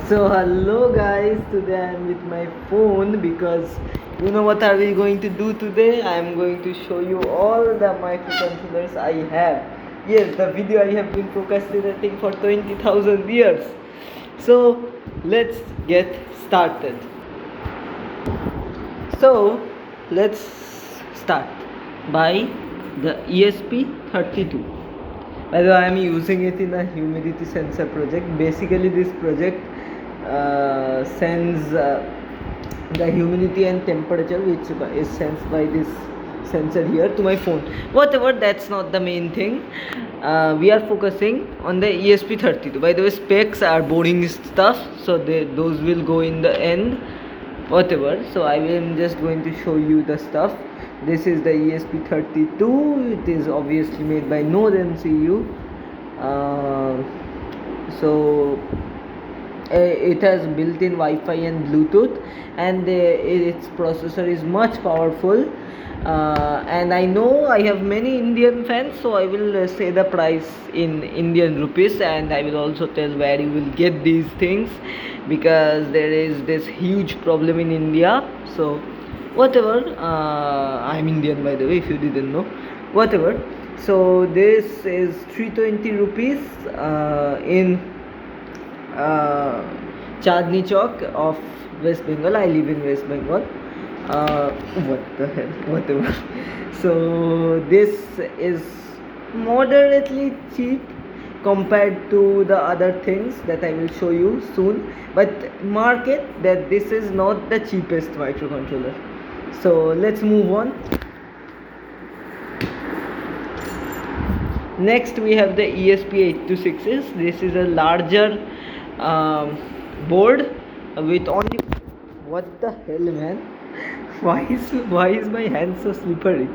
So hello guys, today I am with my phone because you know what are we going to do today? I am going to show you all the microcontrollers I have. Yes, the video I have been procrastinating for 20,000 years. So let's get started. So let's start by the ESP32. By the way, I am using it in a humidity sensor project. Basically, this project sends the humidity and temperature, which is sensed by this sensor here, to my phone. Whatever, that's not the main thing. We are focusing on the ESP32. By the way, specs are boring stuff, so those will go in the end. Whatever. So I am just going to show you the stuff. This is the ESP32. It is obviously made by Node MCU. So it has built-in Wi-Fi and Bluetooth, and its processor is much powerful. And I know I have many Indian fans, so I will say the price in Indian rupees, and I will also tell where you will get these things, because there is this huge problem in India. So whatever, I'm Indian, by the way, if you didn't know. Whatever. So this is 320 rupees in Chandni Chowk of West Bengal. I live in West Bengal. What the hell, whatever. So this is moderately cheap compared to the other things that I will show you soon, but mark it that this is not the cheapest microcontroller. So let's move on. Next we have the ESP8266. This is a larger board with only, what the hell, man? Why is my hand so slippery?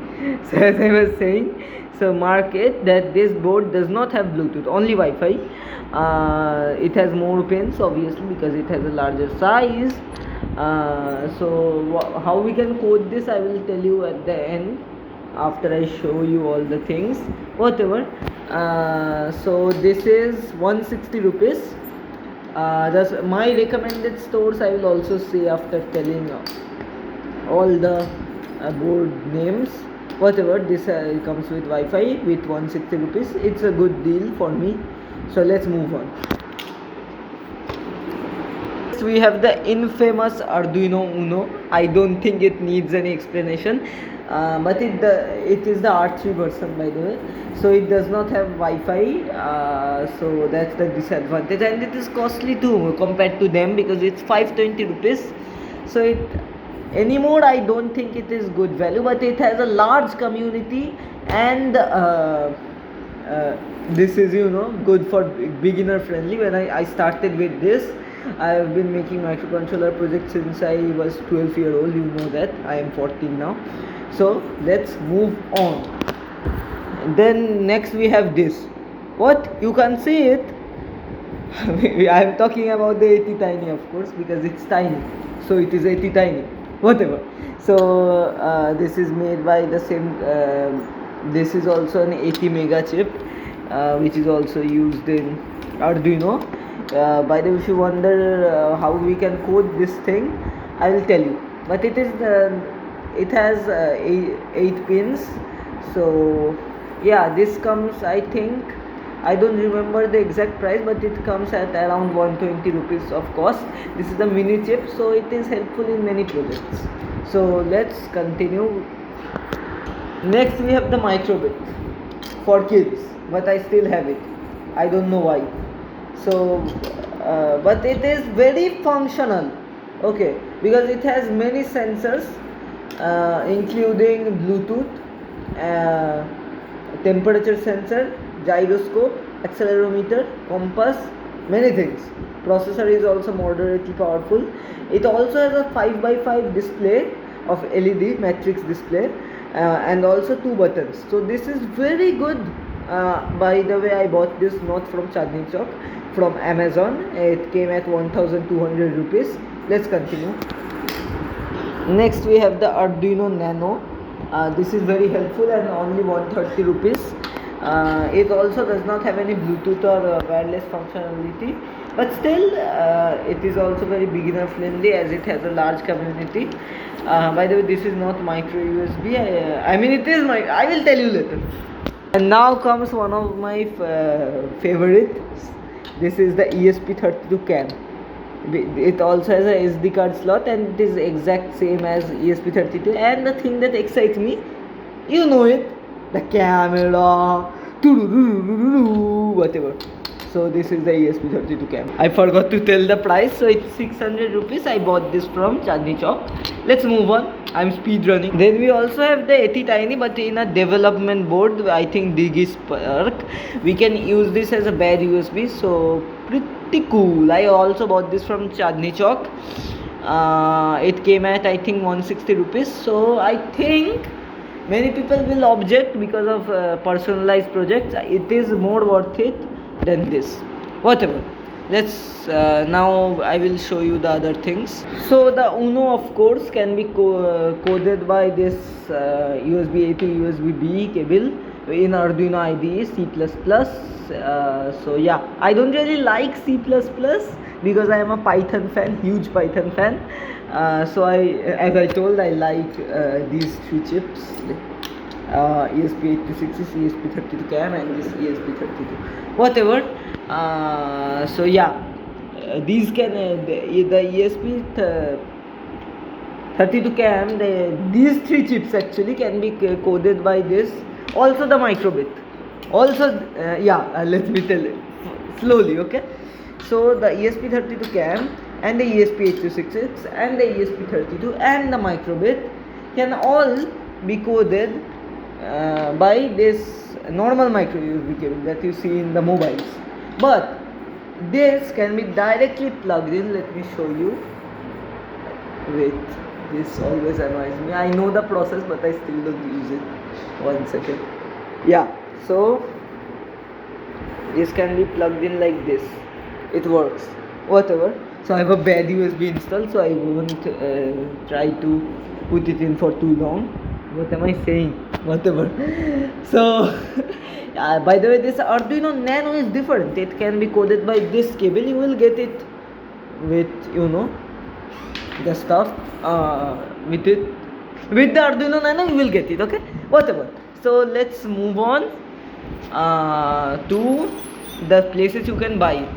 So as I was saying, so mark it that this board does not have Bluetooth, only Wi-Fi. It has more pins, obviously, because it has a larger size. So how we can code this, I will tell you at the end, after I show you all the things. Whatever. So this is 160 rupees. My recommended stores I will also say after telling all the board names. Whatever, this comes with Wi-Fi with 160 rupees. It's a good deal for me. So let's move on. Next we have the infamous Arduino Uno. I don't think it needs any explanation, but it is the R3 version, by the way. So it does not have Wi-Fi, so that's the disadvantage, and it is costly too compared to them, because it's 520 rupees. So it anymore, I don't think it is good value, but it has a large community, and this is good for beginner friendly. When I started with this, I have been making microcontroller projects since I was 12-year-old. You know that I am 14 now. So let's move on. Then next we have this. What? You can't see it? I am talking about the ATtiny, of course, because it's tiny. So it is ATtiny. Whatever. So this is made by the same. This is also an 80 mega chip, which is also used in Arduino. By the way, if you wonder how we can code this thing, I will tell you. But it has 8 pins. So yeah, this comes, I think, I don't remember the exact price, but it comes at around 120 rupees of cost. This is the mini chip, so it is helpful in many projects. So let's continue. Next we have the microbit for kids, but I still have it. I don't know why. So but it is very functional, okay, because it has many sensors, including Bluetooth, temperature sensor, gyroscope, accelerometer, compass, many things. Processor is also moderately powerful. It also has a 5x5 display of LED matrix display, and also 2 buttons. So this is very good. By the way, I bought this not from Chandni Chowk, from Amazon. It came at 1200 rupees. Let's continue. Next we have the Arduino Nano. This is very helpful and only 130 rupees. It also does not have any Bluetooth or wireless functionality. but still it is also very beginner friendly as it has a large community. By the way, this is not micro USB. I mean, it is my. I will tell you later. And now comes one of my favorites. This is the ESP32 cam. It also has a SD card slot and it is exact same as ESP32. And the thing that excites me, you know it, the camera, whatever. So this is the ESP32 cam. I forgot to tell the price, so it's 600 rupees. I bought this from Chandni Chowk. Let's move on. I'm speed running. Then we also have the AtiTiny, but in a development board. I think DigiSpark. We can use this as a bad USB. So pretty cool. I also bought this from Chandni Chowk. It came at I think 160 rupees. So I think many people will object because of personalized projects. It is more worth it than this. Whatever. Let's now I will show you the other things. So the Uno of course can be coded by this USB A to USB B cable in Arduino IDE C++. So yeah, I don't really like C++ because I am a Python fan, huge Python fan. So as I told, I like these three chips. ESP8266, ESP32 cam, and this ESP32. Whatever. So yeah, these can the ESP32 cam. These three chips actually can be coded by this. Also the microbit. Also let me tell it slowly. Okay. So the ESP32 cam and the ESP8266 and the ESP32 and the microbit can all be coded by this normal micro USB cable that you see in the mobiles, but this can be directly plugged in. Let me show you. Wait, this always annoys me. I know the process, but I still don't use it. 1 second. Yeah, so this can be plugged in like this. It works. Whatever. So I have a bad USB installed, so I won't try to put it in for too long. What am I saying? Whatever. So by the way, this Arduino Nano is different. It can be coded by this cable. You will get it with the stuff with it. With the Arduino Nano you will get it. Okay, whatever. So let's move on to the places you can buy it.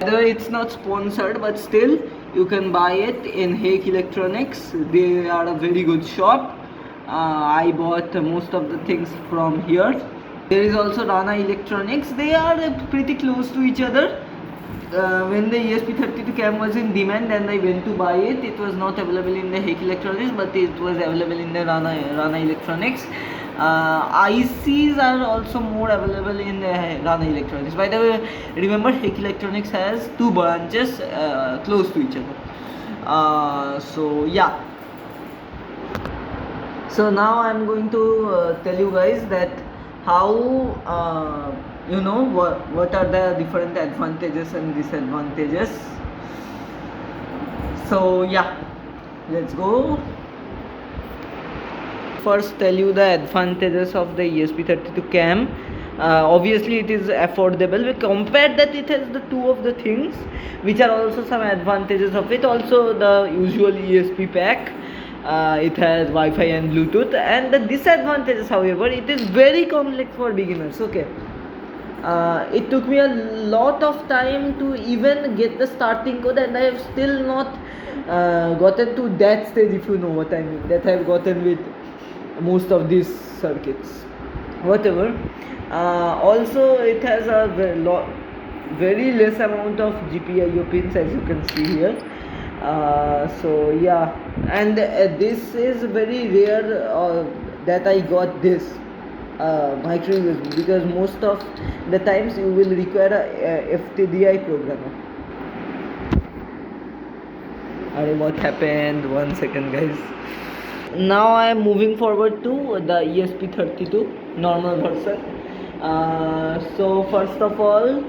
By the way, it's not sponsored, but still you can buy it in Hake Electronics. They are a very good shop. I bought most of the things from here. There is also Rana Electronics. They are pretty close to each other. When the ESP32 cam was in demand and I went to buy it, it was not available in the Hake Electronics, but it was available in the Rana Electronics. ICs are also more available in the Rana Electronics. By the way, remember Hake Electronics has two branches close to each other. So yeah. So now I am going to tell you guys that how what are the different advantages and disadvantages. So yeah, let's go. First tell you the advantages of the ESP32 cam. Obviously it is affordable. We compared that it has the two of the things which are also some advantages of it. Also the usual ESP pack. It has Wi-Fi and Bluetooth, and the disadvantages, however, it is very complex for beginners. Okay, it took me a lot of time to even get the starting code, and I have still not gotten to that stage, if you know what I mean, that I have gotten with most of these circuits. Whatever. Also it has a very less amount of GPIO pins, as you can see here. So yeah, and this is very rare that I got this micro USB, because most of the times you will require a FTDI programmer. What happened? 1 second, guys. Now I am moving forward to the ESP32 normal version. So first of all,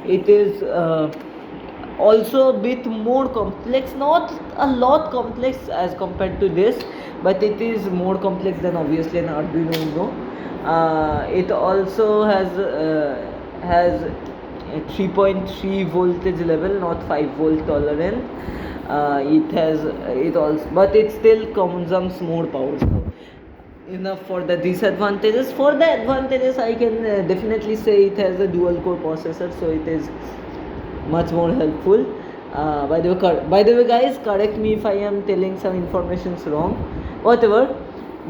it is also a bit more complex, not a lot complex as compared to this, but it is more complex than obviously an Arduino Uno. It also has 3.3 voltage level, not 5 volt tolerant. It also, but it still consumes more power. So enough for the disadvantages. For the advantages, I can definitely say it has a dual core processor, so it is much more helpful. By the way, guys, correct me if I am telling some informations wrong. Whatever,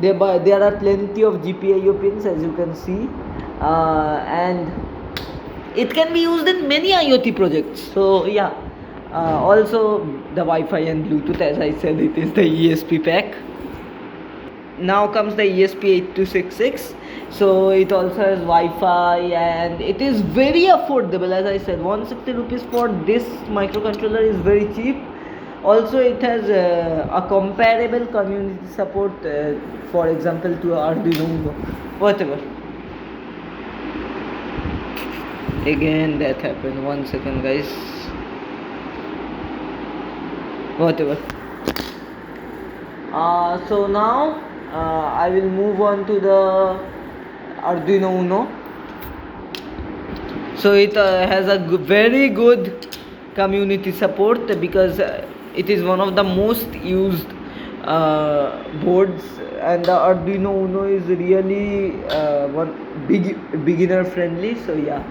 there are plenty of GPIO pins, as you can see, and it can be used in many IoT projects. So yeah, also the Wi-Fi and Bluetooth, as I said, it is the ESP pack. Now comes the ESP8266. So it also has Wi-Fi and it is very affordable. As I said, 160 rupees for this microcontroller is very cheap. Also it has a comparable community support, for example, to Arduino Uno. Whatever. Again that happened. 1 second, guys. Whatever. So now I will move on to the Arduino Uno. So it has a very good community support, because it is one of the most used boards, and the Arduino Uno is really beginner friendly. So yeah,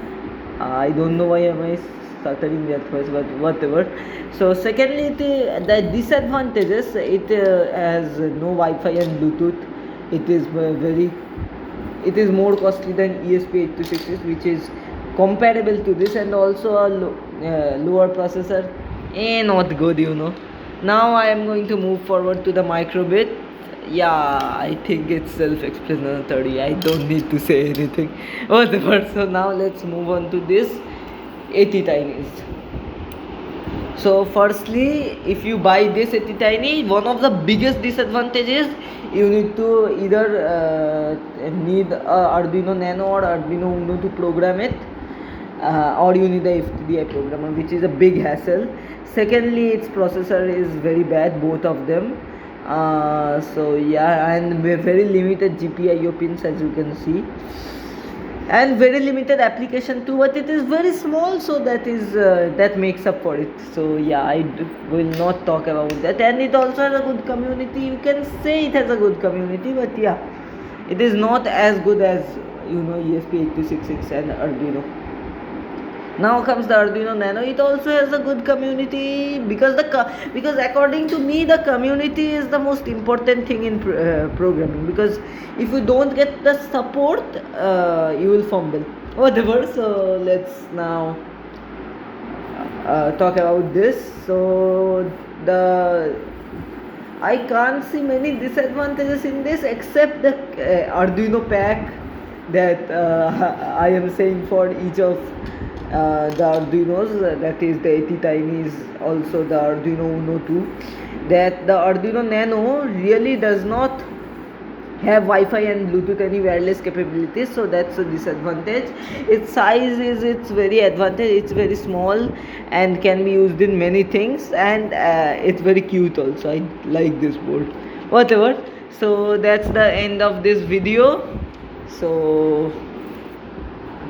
I don't know why am I stuttering that first, but whatever. So secondly, the disadvantages, it has no Wi-Fi and Bluetooth. It is more costly than ESP8266, which is comparable to this, and also a lower processor. Not good, you know. Now I am going to move forward to the microbit. Yeah, I think it's self-explanatory. I don't need to say anything. Whatever. So now let's move on to this ATtinies. So firstly, if you buy this ATtiny, one of the biggest disadvantages, you need to either need a Arduino Nano or Arduino Uno to program it, or you need a FTDI programmer, which is a big hassle. Secondly, its processor is very bad, both of them. So yeah, and very limited GPIO pins, as you can see, and very limited application too, but it is very small, so that makes up for it. So yeah, I will not talk about that. And it also has a good community. You can say it has a good community, but yeah, it is not as good as, you know, ESP8266 and Arduino. Now comes the Arduino Nano. It also has a good community, because according to me, the community is the most important thing in programming, because if you don't get the support, you will fumble. Whatever. So let's now talk about this. So I can't see many disadvantages in this, except the Arduino pack that I am saying for each of the Arduinos, that is the ATtinies, also the Arduino Uno 2, that the Arduino Nano really does not have Wi-Fi and Bluetooth any wireless capabilities, so that's a disadvantage. Its size is its very advantage. It's very small and can be used in many things, and it's very cute also. I like this board. Whatever. So that's the end of this video. So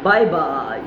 bye bye.